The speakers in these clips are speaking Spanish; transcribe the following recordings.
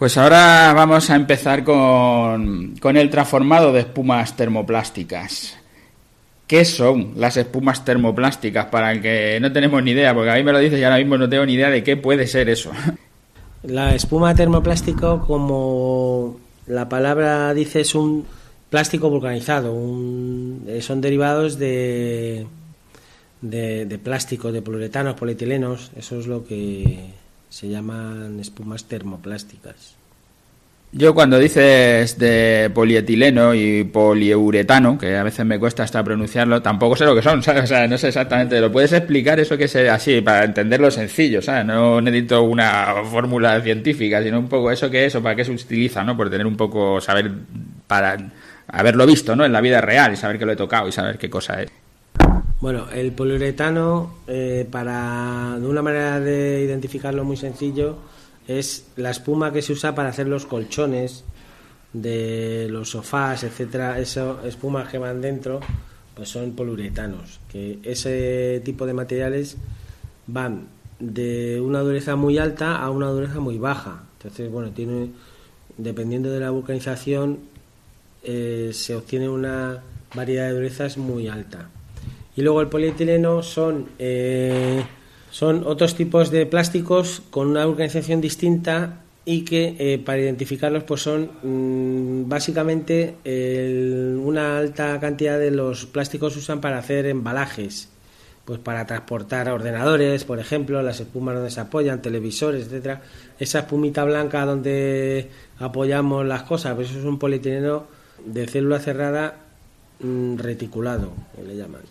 Pues ahora vamos a empezar con el transformado de espumas termoplásticas. ¿Qué son las espumas termoplásticas? Para el que no tenemos ni idea, porque a mí me lo dices y ahora mismo no tengo ni idea de qué puede ser eso. La espuma termoplástico, como la palabra dice, es un plástico vulcanizado. Son derivados de plástico, de poliuretanos, polietilenos. Eso es lo que se llaman espumas termoplásticas. Yo cuando dices de polietileno y poliuretano, que a veces me cuesta hasta pronunciarlo, tampoco sé lo que son, ¿sabes? O sea, no sé exactamente. ¿Lo puedes explicar eso que es así, para entenderlo sencillo, ¿sabes? No necesito una fórmula científica, sino un poco eso que es o para qué se utiliza, ¿no? Por tener un poco, saber, para haberlo visto, ¿no? En la vida real y saber que lo he tocado y saber qué cosa es. Bueno, el poliuretano, de una manera de identificarlo muy sencillo, es la espuma que se usa para hacer los colchones de los sofás, etcétera. Esas espumas que van dentro, pues son poliuretanos. Que ese tipo de materiales van de una dureza muy alta a una dureza muy baja. Entonces, bueno, dependiendo de la vulcanización, se obtiene una variedad de durezas muy alta. Y luego el polietileno son otros tipos de plásticos con una vulcanización distinta y que para identificarlos pues son básicamente una alta cantidad de los plásticos se usan para hacer embalajes, pues para transportar ordenadores, por ejemplo, las espumas donde se apoyan, televisores, etcétera. Esa espumita blanca donde apoyamos las cosas, pues eso es un polietileno de célula cerrada reticulado, que le llaman.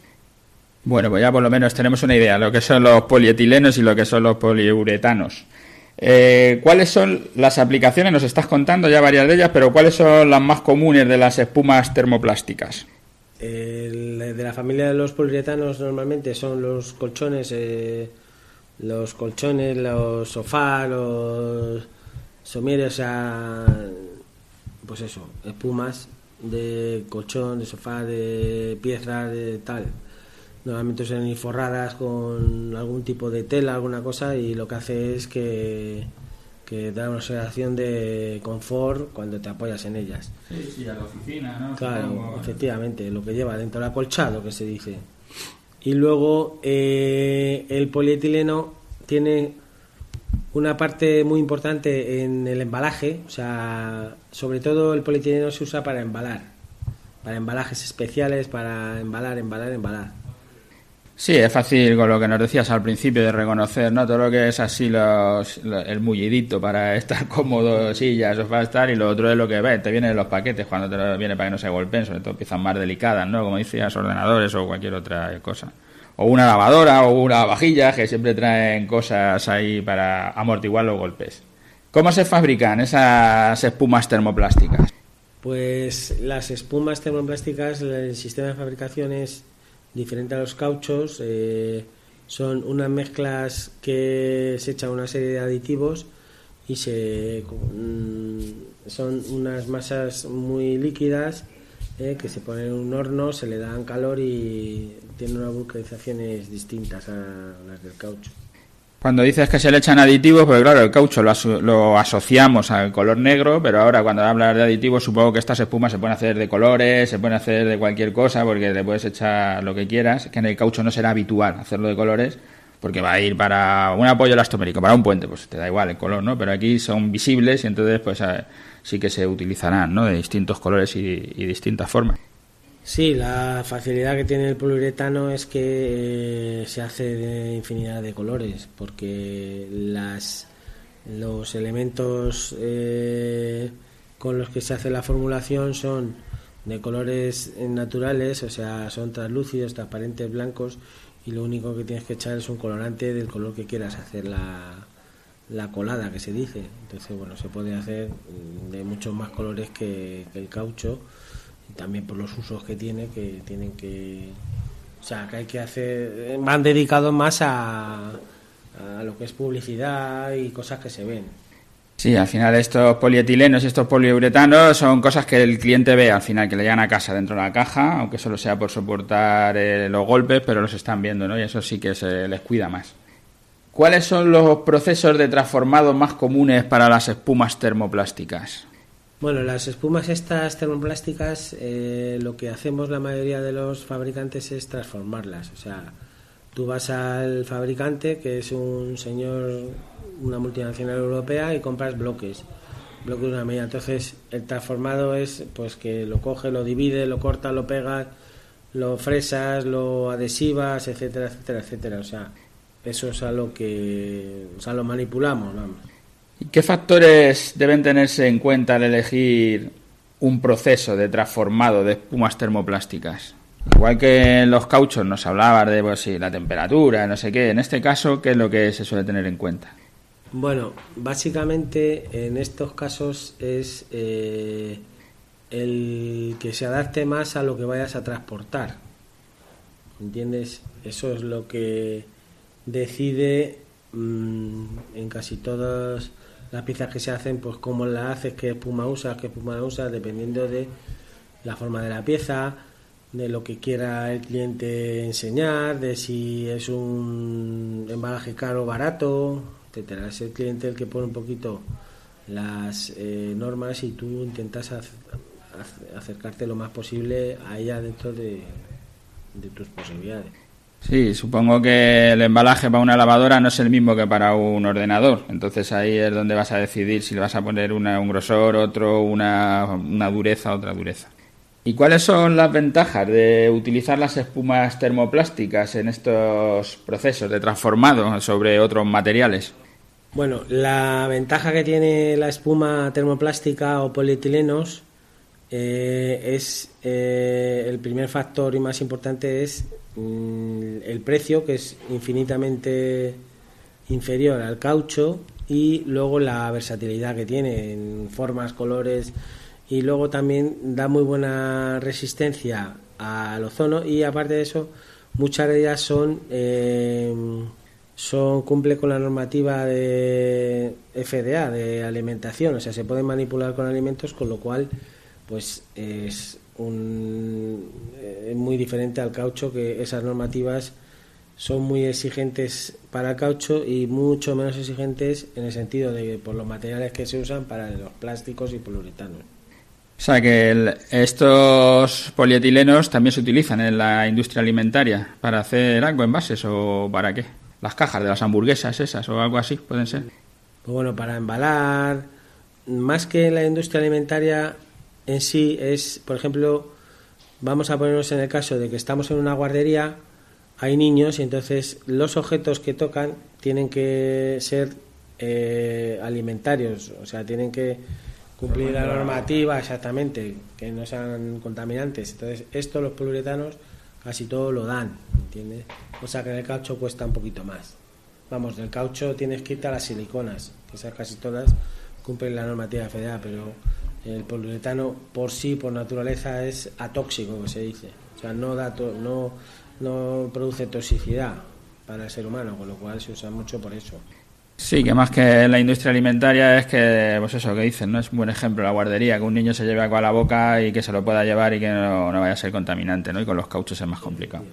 Bueno, pues ya por lo menos tenemos una idea de lo que son los polietilenos y lo que son los poliuretanos. ¿Cuáles son las aplicaciones? Nos estás contando ya varias de ellas, pero ¿cuáles son las más comunes de las espumas termoplásticas? De la familia de los poliuretanos normalmente son los colchones, los sofás, los somieres, pues eso, espumas de colchón, de sofá, de piezas, de tal. Normalmente son forradas con algún tipo de tela, alguna cosa, y lo que hace es que da una sensación de confort cuando te apoyas en ellas. Sí, a la oficina, ¿no? Claro, supongo, efectivamente, lo que lleva dentro del acolchado, que se dice. Y luego el polietileno tiene una parte muy importante en el embalaje, o sea, sobre todo el polietileno se usa para embalar, para embalajes especiales, para embalar. Sí, es fácil con lo que nos decías al principio de reconocer, ¿no? Todo lo que es así el mullidito para estar cómodo, sillas, sofás, tal, y lo otro es lo que ves, te vienen los paquetes cuando te viene para que no se golpeen, sobre todo piezas más delicadas, ¿no? Como decías, ordenadores o cualquier otra cosa. O una lavadora o una vajilla, que siempre traen cosas ahí para amortiguar los golpes. ¿Cómo se fabrican esas espumas termoplásticas? Pues las espumas termoplásticas, el sistema de fabricación es diferente a los cauchos, son unas mezclas que se echan una serie de aditivos y son unas masas muy líquidas que se ponen en un horno, se le dan calor y tienen unas vulcanizaciones distintas a las del caucho. Cuando dices que se le echan aditivos, pues claro, el caucho lo asociamos al color negro, pero ahora cuando hablas de aditivos supongo que estas espumas se pueden hacer de colores, se pueden hacer de cualquier cosa, porque le puedes echar lo que quieras, que en el caucho no será habitual hacerlo de colores, porque va a ir para un apoyo elastomérico, para un puente, pues te da igual el color, ¿no? Pero aquí son visibles y entonces pues sí que se utilizarán, ¿no? De distintos colores y distintas formas. Sí, la facilidad que tiene el poliuretano es que se hace de infinidad de colores, porque los elementos con los que se hace la formulación son de colores naturales, o sea, son translúcidos, transparentes, blancos, y lo único que tienes que echar es un colorante del color que quieras hacer la colada, que se dice. Entonces, bueno, se puede hacer de muchos más colores que el caucho, también por los usos que tiene, o sea, que hay que hacer, van dedicados más a lo que es publicidad y cosas que se ven. Sí, al final estos polietilenos y estos poliuretanos son cosas que el cliente ve al final, que le llegan a casa dentro de la caja, aunque solo sea por soportar los golpes, pero los están viendo, ¿no? Y eso sí que se les cuida más. ¿Cuáles son los procesos de transformado más comunes para las espumas termoplásticas? Bueno, las espumas estas termoplásticas, lo que hacemos la mayoría de los fabricantes es transformarlas. O sea, tú vas al fabricante, que es un señor, una multinacional europea, y compras bloques de una medida. Entonces, el transformado es pues que lo coge, lo divide, lo corta, lo pega, lo fresas, lo adhesivas, etcétera, etcétera, etcétera. O sea, eso es a lo que, o sea, lo manipulamos, vamos. ¿Y qué factores deben tenerse en cuenta al elegir un proceso de transformado de espumas termoplásticas? Igual que en los cauchos nos hablabas de pues, sí, la temperatura, no sé qué. En este caso, ¿qué es lo que se suele tener en cuenta? Bueno, básicamente en estos casos es el que se adapte más a lo que vayas a transportar. ¿Entiendes? Eso es lo que decide en casi todas las piezas que se hacen, pues cómo la haces, qué espuma usas, dependiendo de la forma de la pieza, de lo que quiera el cliente enseñar, de si es un embalaje caro o barato, etcétera. Es el cliente el que pone un poquito las normas y tú intentas acercarte lo más posible a ella dentro de tus posibilidades. Sí, supongo que el embalaje para una lavadora no es el mismo que para un ordenador. Entonces ahí es donde vas a decidir si le vas a poner un grosor, otro, una dureza, otra dureza. ¿Y cuáles son las ventajas de utilizar las espumas termoplásticas en estos procesos de transformado sobre otros materiales? Bueno, la ventaja que tiene la espuma termoplástica o polietilenos es el primer factor y más importante es el precio, que es infinitamente inferior al caucho, y luego la versatilidad que tiene en formas, colores, y luego también da muy buena resistencia al ozono, y aparte de eso muchas de ellas cumple con la normativa de FDA de alimentación, o sea, se pueden manipular con alimentos, con lo cual pues es muy diferente al caucho, que esas normativas son muy exigentes para el caucho y mucho menos exigentes en el sentido de por los materiales que se usan para los plásticos y poliuretanos. O sea que estos polietilenos también se utilizan en la industria alimentaria para hacer algo, envases, o ¿para qué? Las cajas de las hamburguesas esas o algo así, pueden ser. Pues bueno, para embalar, más que en la industria alimentaria en sí, es, por ejemplo, vamos a ponernos en el caso de que estamos en una guardería, hay niños y entonces los objetos que tocan tienen que ser alimentarios, o sea, tienen que cumplir la normativa exactamente, que no sean contaminantes. Entonces, esto los poliuretanos casi todo lo dan, ¿entiendes? O sea, que en el caucho cuesta un poquito más. Vamos, del caucho tienes que irte a las siliconas, que esas casi todas cumplen la normativa FDA, pero el poliuretano por sí, por naturaleza, es atóxico, que se dice. O sea, no produce toxicidad para el ser humano, con lo cual se usa mucho por eso. Sí, que más que en la industria alimentaria es que, pues eso que dicen, ¿no? Es un buen ejemplo la guardería, que un niño se lleve algo a la boca y que se lo pueda llevar y que no vaya a ser contaminante, ¿no? Y con los cauchos es más complicado.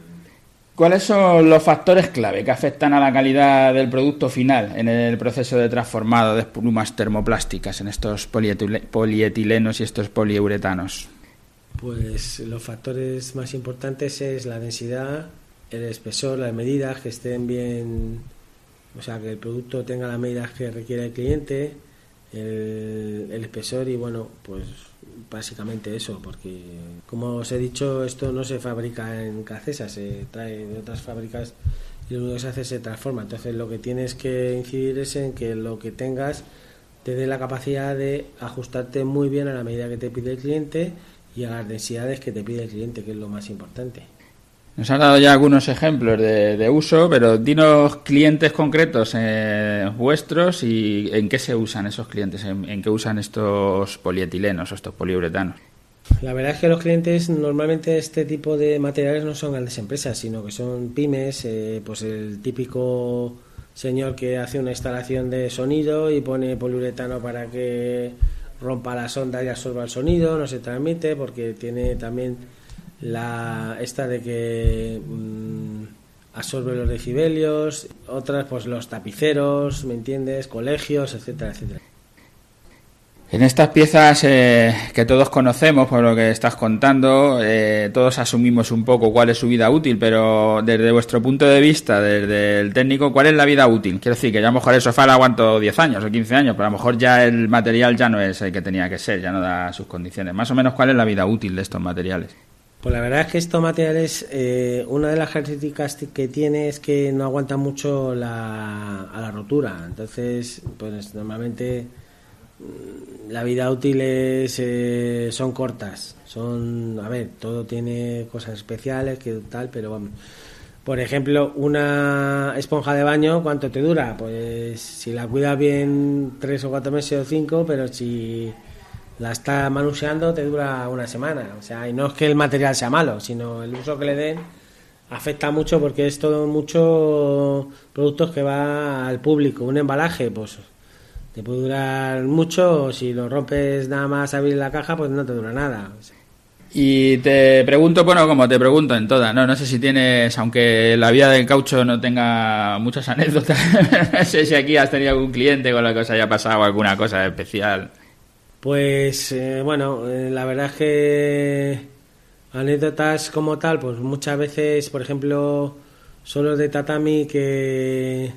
¿Cuáles son los factores clave que afectan a la calidad del producto final en el proceso de transformado de espumas termoplásticas en estos polietilenos y estos poliuretanos? Pues los factores más importantes es la densidad, el espesor, las medidas, que estén bien, o sea, que el producto tenga las medidas que requiere el cliente, el espesor y bueno, pues básicamente eso, porque como os he dicho, esto no se fabrica en Cacesa, se trae de otras fábricas y lo único que se hace se transforma. Entonces lo que tienes que incidir es en que lo que tengas te dé la capacidad de ajustarte muy bien a la medida que te pide el cliente y a las densidades que te pide el cliente, que es lo más importante. Nos has dado ya algunos ejemplos de uso, pero dinos clientes concretos vuestros y en qué se usan esos clientes, en qué usan estos polietilenos o estos poliuretanos. La verdad es que los clientes normalmente este tipo de materiales no son grandes empresas, sino que son pymes, pues el típico señor que hace una instalación de sonido y pone poliuretano para que rompa las ondas y absorba el sonido, no se transmite porque tiene también esta de que absorbe los decibelios, otras pues los tapiceros, ¿me entiendes? Colegios, etcétera, etcétera. En estas piezas que todos conocemos, por lo que estás contando, todos asumimos un poco cuál es su vida útil, pero desde vuestro punto de vista, desde el técnico, ¿cuál es la vida útil? Quiero decir que ya a lo mejor el sofá lo aguanto 10 años o 15 años, pero a lo mejor ya el material ya no es el que tenía que ser, ya no da sus condiciones. Más o menos, ¿cuál es la vida útil de estos materiales? Pues la verdad es que estos materiales, una de las características que tiene es que no aguantan mucho a la rotura. Entonces, pues normalmente la vida útil son cortas. Todo tiene cosas especiales que tal, pero vamos. Por ejemplo, una esponja de baño, ¿cuánto te dura? Pues si la cuidas bien 3 o 4 meses o 5, pero si la estás manuseando te dura una semana. O sea, y no es que el material sea malo, sino el uso que le den afecta mucho, porque es todo muchos productos que va al público. Un embalaje, pues te puede durar mucho, o si lo rompes nada más abrir la caja, pues no te dura nada. Y te pregunto, bueno, como te pregunto en todas, no sé si tienes, aunque la vida del caucho no tenga muchas anécdotas, no sé si aquí has tenido algún cliente con la que os haya pasado alguna cosa especial. Pues la verdad es que anécdotas como tal, pues muchas veces, por ejemplo, son los de tatami que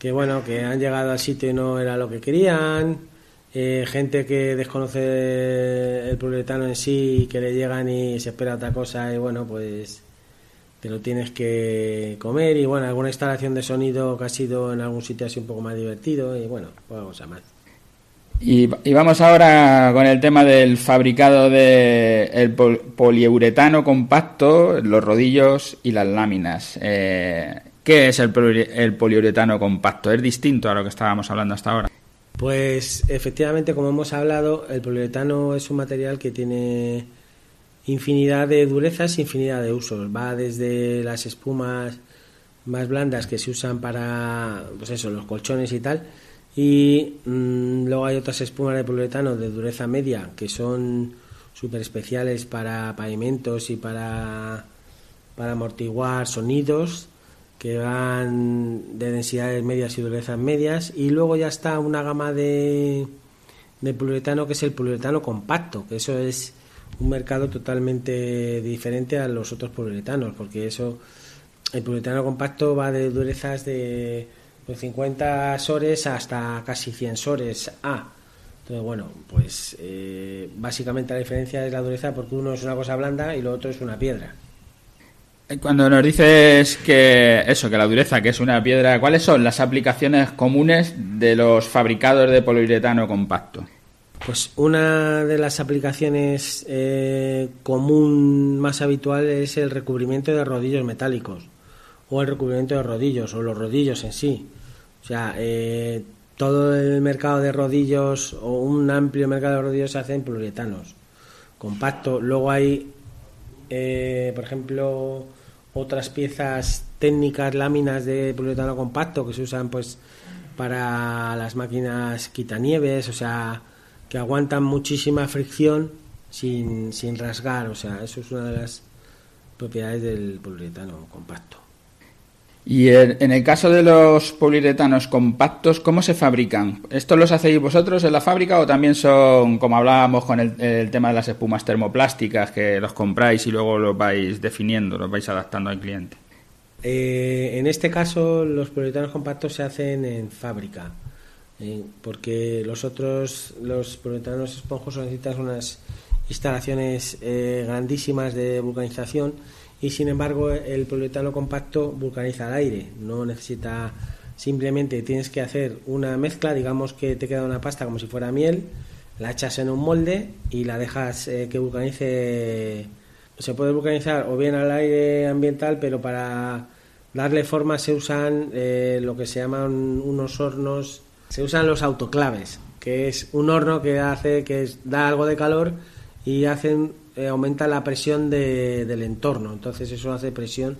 han llegado al sitio y no era lo que querían, gente que desconoce el poliuretano en sí y que le llegan y se espera otra cosa y pues te lo tienes que comer, y alguna instalación de sonido que ha sido en algún sitio así un poco más divertido y pues cosa más. Y vamos ahora con el tema del fabricado del poliuretano compacto, los rodillos y las láminas. ¿Qué es el poliuretano compacto? ¿Es distinto a lo que estábamos hablando hasta ahora? Pues efectivamente, como hemos hablado, el poliuretano es un material que tiene infinidad de durezas, infinidad de usos. Va desde las espumas más blandas que se usan para los colchones y tal, y luego hay otras espumas de poliuretano de dureza media que son súper especiales para pavimentos y para amortiguar sonidos, que van de densidades medias y durezas medias. Y luego ya está una gama de poliuretano que es el poliuretano compacto, que eso es un mercado totalmente diferente a los otros poliuretanos, porque el poliuretano compacto va de durezas de 50 sores hasta casi 100 sores A. Entonces, básicamente la diferencia es la dureza, porque uno es una cosa blanda y lo otro es una piedra. Cuando nos dices que la dureza, que es una piedra, ¿cuáles son las aplicaciones comunes de los fabricados de poliuretano compacto? Pues una de las aplicaciones común más habitual es el recubrimiento de rodillos metálicos, o el recubrimiento de rodillos, o los rodillos en sí. O sea, todo el mercado de rodillos, o un amplio mercado de rodillos, se hace en poliuretanos compacto. Luego hay, por ejemplo, otras piezas técnicas, láminas de poliuretano compacto que se usan para las máquinas quitanieves, o sea, que aguantan muchísima fricción sin rasgar. O sea, eso es una de las propiedades del poliuretano compacto. Y en el caso de los poliuretanos compactos, ¿cómo se fabrican? ¿Estos los hacéis vosotros en la fábrica o también son, como hablábamos con el tema de las espumas termoplásticas, que los compráis y luego los vais definiendo, los vais adaptando al cliente? En este caso, los poliuretanos compactos se hacen en fábrica, porque los poliuretanos esponjosos necesitan unas instalaciones grandísimas de vulcanización, y sin embargo el poliuretano compacto vulcaniza al aire, no necesita, simplemente tienes que hacer una mezcla, digamos que te queda una pasta como si fuera miel, la echas en un molde y la dejas que vulcanice. Se puede vulcanizar o bien al aire ambiental, pero para darle forma se usan lo que se llaman unos hornos, se usan los autoclaves, que es un horno que da algo de calor y aumenta la presión del entorno. Entonces eso hace presión,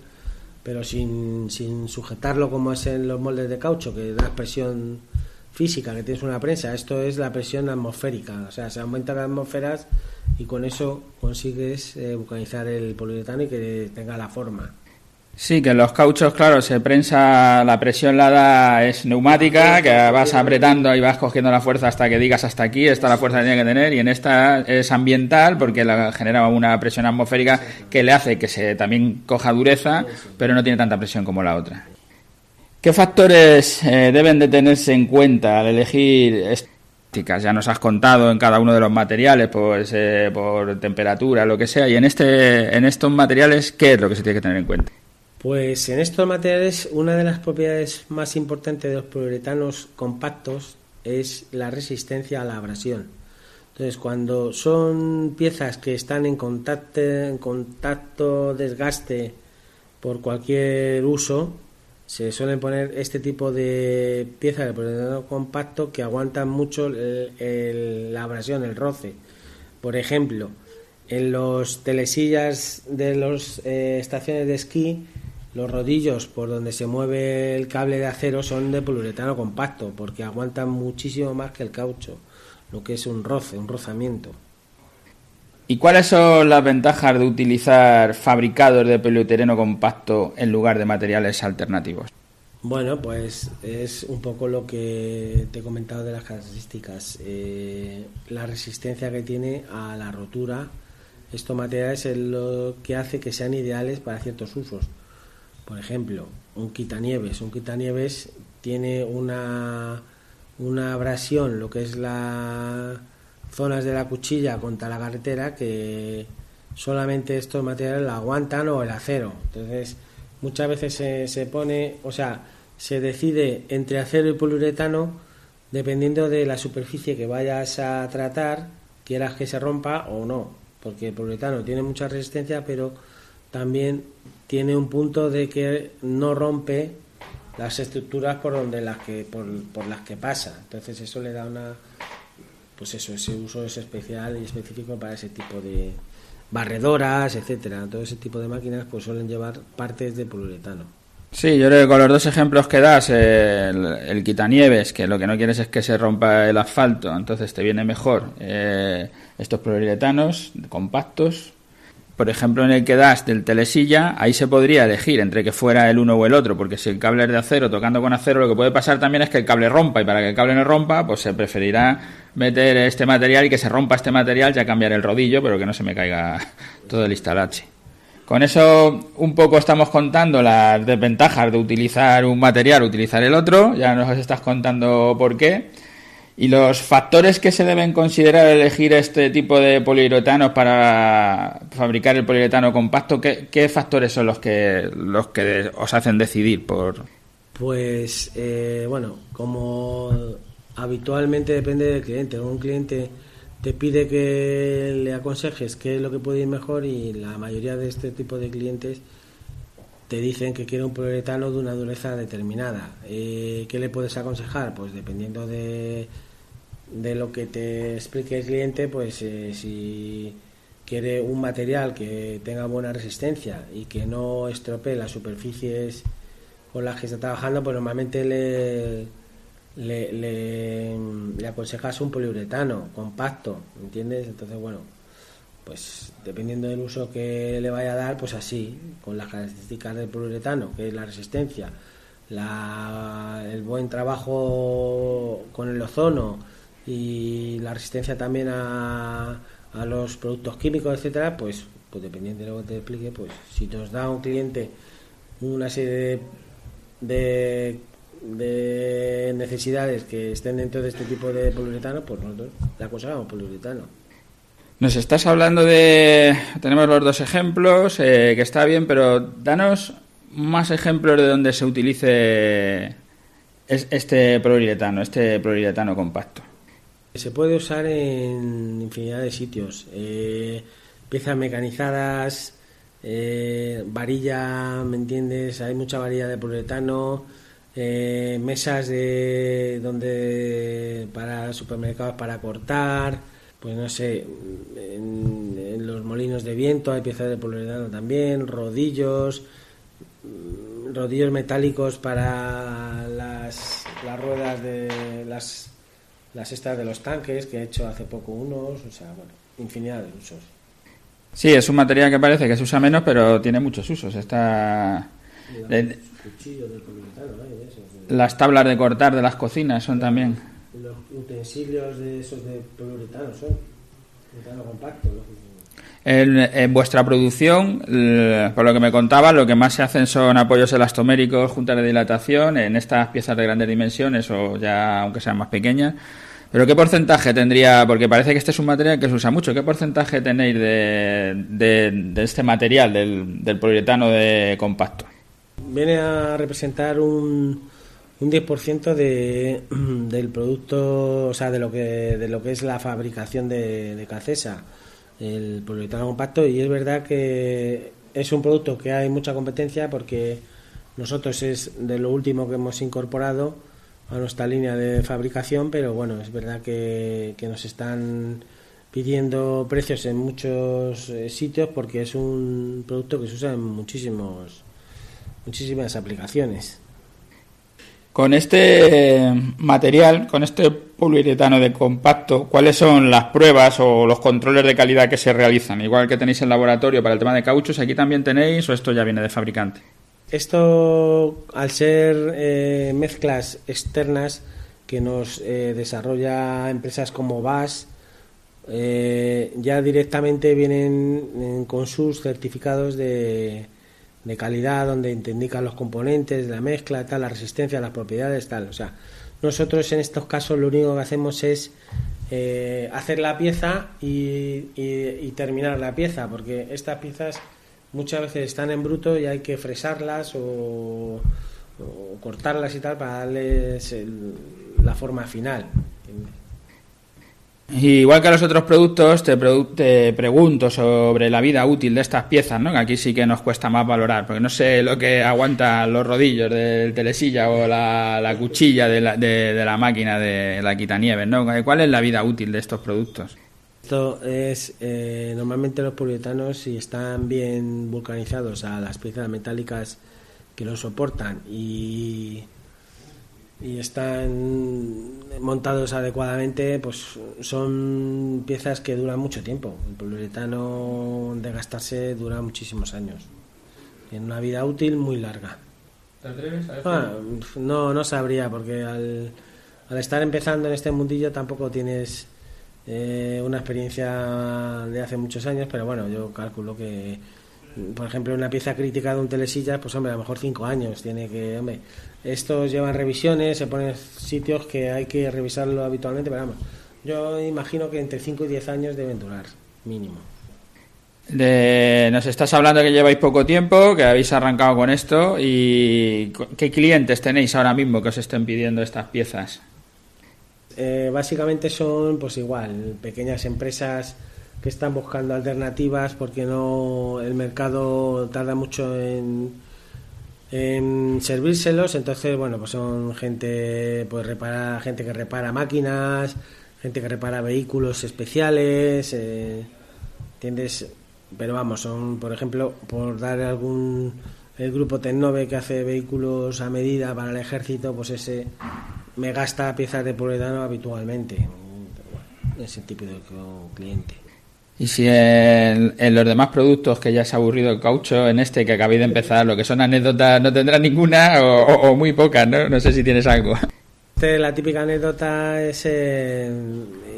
pero sin sujetarlo como es en los moldes de caucho, que da presión física, que tienes una prensa. Esto es la presión atmosférica, o sea, se aumentan las atmósferas y con eso consigues vulcanizar el poliuretano y que tenga la forma. Sí, que en los cauchos, claro, se prensa, la presión la da, es neumática, que vas apretando y vas cogiendo la fuerza hasta que digas hasta aquí, esta es la fuerza que tiene que tener, y en esta es ambiental porque genera una presión atmosférica que le hace que se también coja dureza, pero no tiene tanta presión como la otra. ¿Qué factores deben de tenerse en cuenta al elegir? Ya nos has contado en cada uno de los materiales, pues por temperatura, lo que sea, y en estos materiales, ¿qué es lo que se tiene que tener en cuenta? Pues en estos materiales una de las propiedades más importantes de los poliuretanos compactos es la resistencia a la abrasión. Entonces, cuando son piezas que están en contacto, desgaste por cualquier uso, se suelen poner este tipo de piezas de poliuretano compacto que aguantan mucho la abrasión, el roce. Por ejemplo, en los telesillas de las estaciones de esquí, los rodillos por donde se mueve el cable de acero son de poliuretano compacto porque aguantan muchísimo más que el caucho, lo que es un roce, un rozamiento. ¿Y cuáles son las ventajas de utilizar fabricados de poliuretano compacto en lugar de materiales alternativos? Bueno, pues es un poco lo que te he comentado de las características. La resistencia que tiene a la rotura. Estos materiales es lo que hace que sean ideales para ciertos usos. Por ejemplo, un quitanieves. Un quitanieves tiene una abrasión, lo que es las zonas de la cuchilla contra la carretera, que solamente estos materiales la aguantan, o el acero. Entonces, muchas veces se pone, o sea, se decide entre acero y poliuretano dependiendo de la superficie que vayas a tratar, quieras que se rompa o no, porque el poliuretano tiene mucha resistencia, pero también tiene un punto de que no rompe las estructuras por las que pasa. Entonces eso le da ese uso es especial y específico para ese tipo de barredoras, etcétera. Todo ese tipo de máquinas pues suelen llevar partes de poliuretano. Sí, yo creo que con los dos ejemplos que das, el quitanieves, que lo que no quieres es que se rompa el asfalto, entonces te viene mejor estos poliuretanos compactos. Por ejemplo, en el que das del telesilla, ahí se podría elegir entre que fuera el uno o el otro, porque si el cable es de acero, tocando con acero, lo que puede pasar también es que el cable rompa, y para que el cable no rompa, pues se preferirá meter este material y que se rompa este material, ya cambiar el rodillo, pero que no se me caiga todo el instalache. Con eso un poco estamos contando las desventajas de utilizar un material, utilizar el otro, ya nos estás contando por qué. Y los factores que se deben considerar al elegir este tipo de poliuretanos para fabricar el poliuretano compacto, ¿qué factores son los que os hacen decidir por...? Pues, bueno, como habitualmente depende del cliente. Un cliente te pide que le aconsejes qué es lo que puede ir mejor, y la mayoría de este tipo de clientes te dicen que quiere un poliuretano de una dureza determinada. ¿Qué le puedes aconsejar? Pues dependiendo de lo que te explique el cliente, pues si quiere un material que tenga buena resistencia y que no estropee las superficies con las que está trabajando, pues normalmente le aconsejas un poliuretano compacto, ¿entiendes? Entonces, bueno, pues dependiendo del uso que le vaya a dar, pues así, con las características del poliuretano, que es la resistencia, el buen trabajo con el ozono y la resistencia también a los productos químicos, etcétera, pues dependiendo de lo que te explique, pues si nos da un cliente una serie de necesidades que estén dentro de este tipo de poliuretano, pues nosotros le aconsejamos poliuretano. Nos estás hablando tenemos los dos ejemplos, que está bien, pero danos más ejemplos de donde se utilice este poliuretano compacto. Se puede usar en infinidad de sitios. Piezas mecanizadas, varilla, ¿me entiendes? Hay mucha varilla de poliuretano, mesas para supermercados para cortar, pues no sé, en los molinos de viento hay piezas de poliuretano también, rodillos metálicos para las ruedas de las estas de los tanques, que he hecho hace poco unos, o sea, bueno, infinidad de usos. Sí, es un material que parece que se usa menos, pero tiene muchos usos. Está Los cuchillos de poliuretano, ¿eh? Eso, las tablas de cortar de las cocinas son también. Los utensilios de esos de poliuretano son poliuretano compacto, ¿no? En vuestra producción, por lo que me contaba, lo que más se hacen son apoyos elastoméricos, juntas de dilatación, en estas piezas de grandes dimensiones o ya aunque sean más pequeñas. Pero ¿qué porcentaje tendría? Porque parece que este es un material que se usa mucho. ¿Qué porcentaje tenéis de este material, del poliuretano de compacto? Viene a representar un 10% del producto, o sea, de lo que es la fabricación de Cacesa, el poliuretano compacto. Y es verdad que es un producto que hay mucha competencia, porque nosotros es de lo último que hemos incorporado a nuestra línea de fabricación, pero bueno, es verdad que nos están pidiendo precios en muchos sitios, porque es un producto que se usa en muchísimas aplicaciones. Con este material, con este poliuretano de compacto, ¿cuáles son las pruebas o los controles de calidad que se realizan? Igual que tenéis en laboratorio para el tema de cauchos, ¿aquí también tenéis o esto ya viene de fabricante? Esto, al ser mezclas externas que nos desarrolla empresas como BAS, ya directamente vienen con sus certificados de calidad, donde te indican los componentes de la mezcla, tal, la resistencia, las propiedades, tal. O sea, nosotros en estos casos lo único que hacemos es hacer la pieza y terminar la pieza, porque estas piezas muchas veces están en bruto y hay que fresarlas o cortarlas y tal para darles la forma final. Igual que a los otros productos, te pregunto sobre la vida útil de estas piezas, ¿no? Que aquí sí que nos cuesta más valorar, porque no sé lo que aguantan los rodillos del telesilla o la cuchilla de la máquina de la quitanieves, ¿no? ¿Cuál es la vida útil de estos productos? Esto es, normalmente los poliuretanos, si están bien vulcanizados a las piezas metálicas que lo soportan y están montados adecuadamente, pues son piezas que duran mucho tiempo. El poliuretano de gastarse dura muchísimos años. Tiene una vida útil muy larga. ¿Te atreves a decir? No sabría, porque al estar empezando en este mundillo tampoco tienes una experiencia de hace muchos años, pero bueno, yo calculo que, por ejemplo, una pieza crítica de un telesillas, pues hombre, a lo mejor 5 años tiene que, hombre, estos llevan revisiones, se ponen sitios que hay que revisarlo habitualmente, pero vamos, yo imagino que entre 5 y 10 años deben durar, mínimo. Nos estás hablando que lleváis poco tiempo, que habéis arrancado con esto, y ¿qué clientes tenéis ahora mismo que os estén pidiendo estas piezas? Básicamente son, pues igual, pequeñas empresas que están buscando alternativas porque no, el mercado tarda mucho en servírselos. Entonces, bueno, pues son gente, pues gente que repara máquinas, gente que repara vehículos especiales, ¿entiendes? Pero vamos, son, por ejemplo, por dar el grupo Tecnove, que hace vehículos a medida para el ejército, pues ese me gasta piezas de poliuretano habitualmente. Bueno, ese tipo de cliente. Y si en los demás productos que ya se ha aburrido el caucho, en este que acabéis de empezar, lo que son anécdotas no tendrás ninguna o muy pocas, ¿no? No sé si tienes algo. La típica anécdota es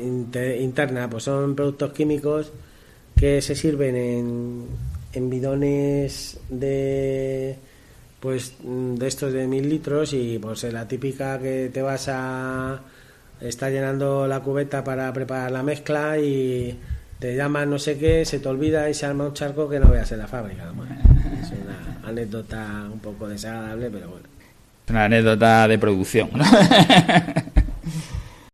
interna, pues son productos químicos que se sirven en bidones de estos de 1000 litros, y pues la típica que te vas a estar llenando la cubeta para preparar la mezcla y te llaman no sé qué, se te olvida y se arma un charco que no veas en la fábrica. Bueno, es una anécdota un poco desagradable, pero bueno. Una anécdota de producción, ¿no?